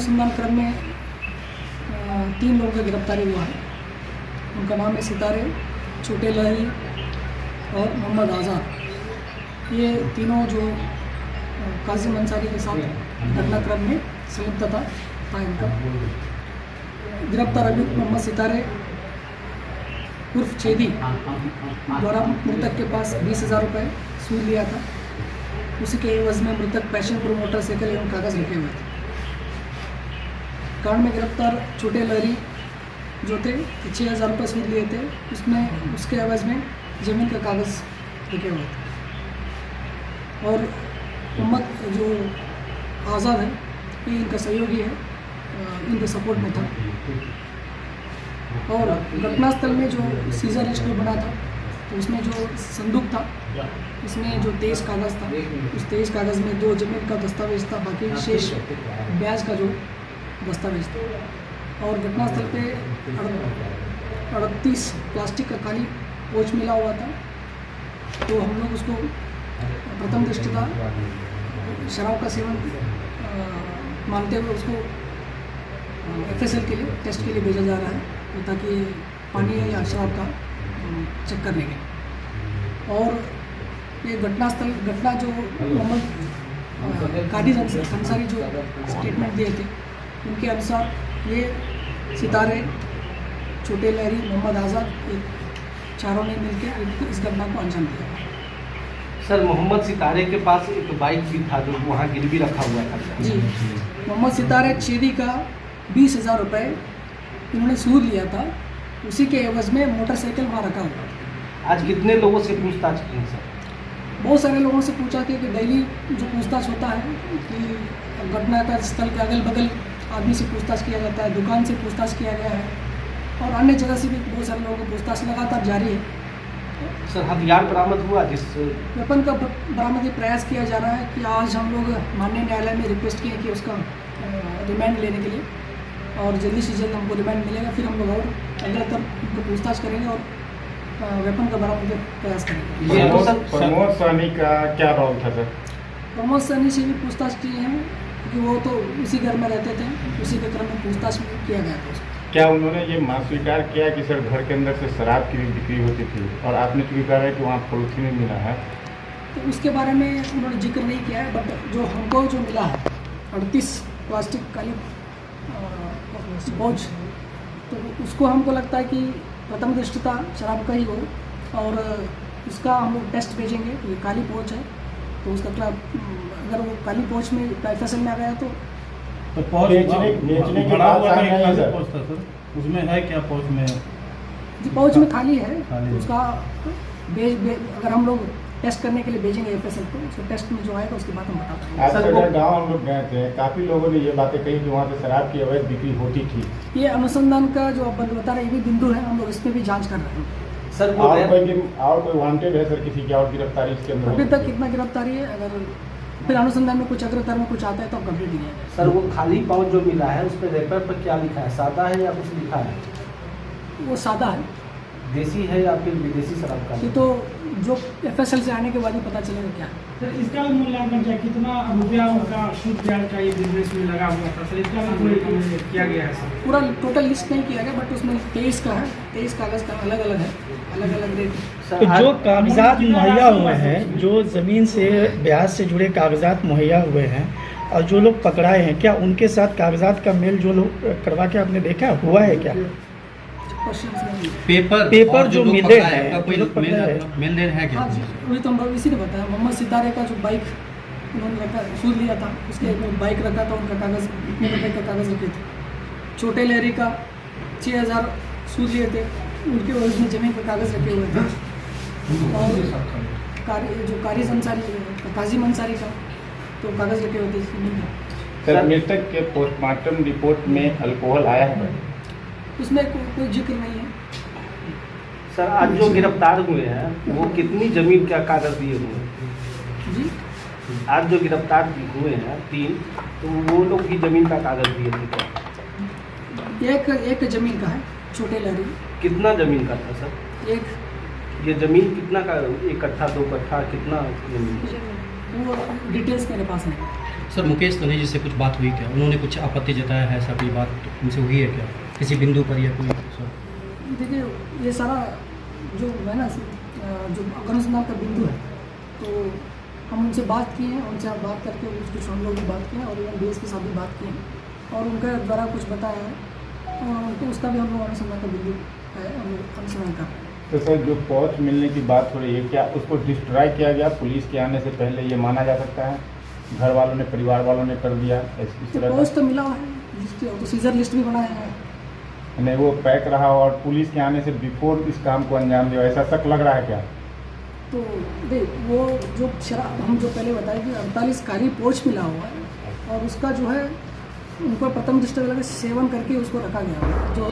अनुसंधान क्रम में 3 लोगों की गिरफ्तारी हुआ है। उनका नाम है सितारे, छोटे लहरी और मोहम्मद आज़ाद। ये तीनों जो काजिम अंसारी के साथ घटनाक्रम में संलिप्तता था इनका। गिरफ्तार अभियुक्त मोहम्मद सितारे उर्फ छेदी द्वारा मृतक के पास 20,000 रुपये सूद लिया था। उसी के एवज में मृतक पैशन प्रो मोटरसाइकिल एवं कागज़ लिखे हुए थे। कांड में गिरफ्तार छोटे लहरी जो थे 6,000 रुपये सूद लिए थे, उसमें उसके एवज में ज़मीन का कागज़ लिखे हुए थे। और मोहम्मद जो आज़ाद है ये इनका सहयोगी है, इनके सपोर्ट में था। और घटनास्थल में जो सीजर लिस्ट बना था तो उसमें जो संदूक था इसमें जो 23 कागज़ था, उस 23 कागज़ में 2 जमीन का दस्तावेज था, बाकी शेष ब्याज का जो दस्तावेज था। और घटनास्थल पे 38 प्लास्टिक का खाली पोच मिला हुआ था। तो हम लोग उसको प्रथम दृष्टया शराब का सेवन मानते हुए उसको FSL के लिए टेस्ट के लिए भेजा जा रहा है, तो ताकि पानी या शराब का चेक करने के। और ये घटना जो मोहम्मद कादिर अंसारी जो स्टेटमेंट दिए थे उनके अनुसार ये सितारे, छोटे लहरी, मोहम्मद आज़ाद ये चारों ने मिलकर इस घटना को अंजाम दिया। सर, मोहम्मद सितारे के पास एक बाइक भी था जो वहाँ गिरवी रखा हुआ था। जी, मोहम्मद सितारे छेदी का 20,000 रुपये इन्होंने सूद लिया था, उसी के एवज में मोटरसाइकिल वहाँ रखा हुआ था। आज कितने लोगों से पूछताछ की सर? बहुत सारे लोगों से पूछा कि डेली जो पूछताछ होता है कि घटना का स्थल के अगल बगल आदमी से पूछताछ किया जाता है, दुकान से पूछताछ किया गया है और अन्य जगह से भी बहुत सारे लोगों को पूछताछ लगातार जारी है। सर, हथियार बरामद हुआ जिस वेपन का बरामदी प्रयास किया जा रहा है कि आज हम लोग माननीय न्यायालय में रिक्वेस्ट किए कि उसका रिमांड लेने के लिए, और जल्दी से जल्द हमको रिमांड मिलेगा, फिर हम लोग और अग्रतर उनको पूछताछ करेंगे और वेपन का बरामद प्रयास करेंगे। प्रमोद सहनी का क्या रोल था सर? प्रमोद सहनी से भी पूछताछ की है क्योंकि वो तो उसी घर में रहते थे, उसी के क्रम में पूछताछ किया गया था। क्या उन्होंने ये मान स्वीकार किया कि सर घर के अंदर से शराब की भी बिक्री होती थी और आपने स्वीकार है कि वहाँ पॉलिथीन मिला है? तो उसके बारे में उन्होंने जिक्र नहीं किया है, बट जो हमको जो मिला है 38 प्लास्टिक काली पाउच, तो उसको हमको लगता है कि प्रथम दृष्टता शराब का ही हो, और उसका हम लोग टेस्ट भेजेंगे। ये काली पाउच है तो उसका अगर वो काली पाउच में FSL में आ गया तो बेचने के बाद उसमें है क्या? पाउच में जी, पाउच में खाली है, तो उसका अगर हम लोग टेस्ट करने के लिए भेजेंगे FSL को, उसके टेस्ट में जो आएगा उसके बाद हम बता पाएंगे। आज सर गाँव हम लोग गए थे, काफ़ी लोगों ने ये बातें कही कि वहाँ पे शराब की अवैध बिक्री होती थी। ये अनुसंधान का जो आप बता रहे हैं ये भी बिंदु है, हम लोग इसमें भी जांच कर रहे हैं। सर, और कोई वांटेड है सर किसी की और गिरफ्तारी इसके अंदर? अभी तक कितना गिरफ्तारी है, अगर फिर अनुसंधान में कुछ अग्रतर में कुछ आता है तो कंप्लीट दिया जाए। सर, वो खाली पाउच जो मिला है उस पर रेपर पर क्या लिखा है? सादा है या कुछ लिखा है? वो सादा है। देसी है या फिर विदेशी शराब का? ये तो जो FSL से आने के बाद ही पता चलेगा क्या है। सर, इसका मूल्यांकन क्या, कितना रुपया उनका सूद ब्याज का ये बिजनेस में लगा हुआ था सर, इसका भी किया गया है सर? पूरा टोटल लिस्ट नहीं किया गया, बट उसमें 23 का है, 23 कागज़ का अलग अलग है, अलग अलग रेट। तो जो कागजात मुहैया हुए हैं, जो ज़मीन से ब्याज से जुड़े कागजात मुहैया हुए हैं और जो लोग पकड़ाए हैं, क्या उनके साथ कागजात का मेल जो लोग करवा के आपने देखा हुआ है क्या? पेपर जो मिले हैं मेल दे है क्या? हाँ जी, वही तो हम इसी ने बताया। मोहम्मद सितारे का जो बाइक उन्होंने रखा, सूद लिया था, उसके बाइक रखा था, उनका कागज़ मोटरसाइकिल का कागज़ रखे थे। छोटे लहरी का 6,000 सूद लिए थे, उनके उसमें ज़मीन पर कागज़ रखे हुए थे। और जो काजिम अंसारी का तो कागज़ रखे हुए थे ज़मीन पर। सर, मृतक के पोस्टमार्टम रिपोर्ट में अल्कोहल आया है? उसमें कोई जिक्र नहीं है। सर, आज जो गिरफ्तार हुए हैं वो कितनी जमीन का कागज दिए हुए हैं? जी, आज जो गिरफ्तार हुए हैं 3, तो वो लोग भी जमीन का कागज दिए थे क्या? एक जमीन का है, छोटे लहरी। कितना जमीन का था सर? एक। ये जमीन कितना का, 1 कट्ठा 2 कट्ठा कितना जमीन? वो डिटेल्स मेरे पास नहीं। सर मुकेश तनेजी से कुछ बात हुई क्या? उन्होंने कुछ आपत्ति जताया है, ऐसा कोई बात उनसे हुई है क्या किसी बिंदु पर या कोई? सर देखिए ये सारा जो है ना जो अनुसंधान का बिंदु है, तो हम उनसे बात किए हैं, उनसे आप बात करके कुछ हम लोग भी बात किए हैं और इवन डीएस के साथ भी बात किए हैं और उनके द्वारा कुछ बताया है, तो उसका भी हम लोग अनुसंधान का बिंदु है, हम लोग अनुसंधान कर रहे हैं। तो सर जो पहुँच मिलने की बात हो रही है, क्या उसको डिस्ट्रॉय किया गया पुलिस के आने से पहले, ये माना जा सकता है? घर वालों ने, परिवार वालों ने कर दिया इस तरह पोस्ट तो मिला है, तो सीजर लिस्ट भी बनाया है। नहीं, वो पैक रहा और पुलिस के आने से बिफोर इस काम को अंजाम दिया, ऐसा शक लग रहा है क्या? तो देख वो जो शराब हम जो पहले बताए कि 48 कारी पोच मिला हुआ है और उसका जो है उनको प्रथम दृष्टया लगा सेवन करके उसको रखा गया है। जो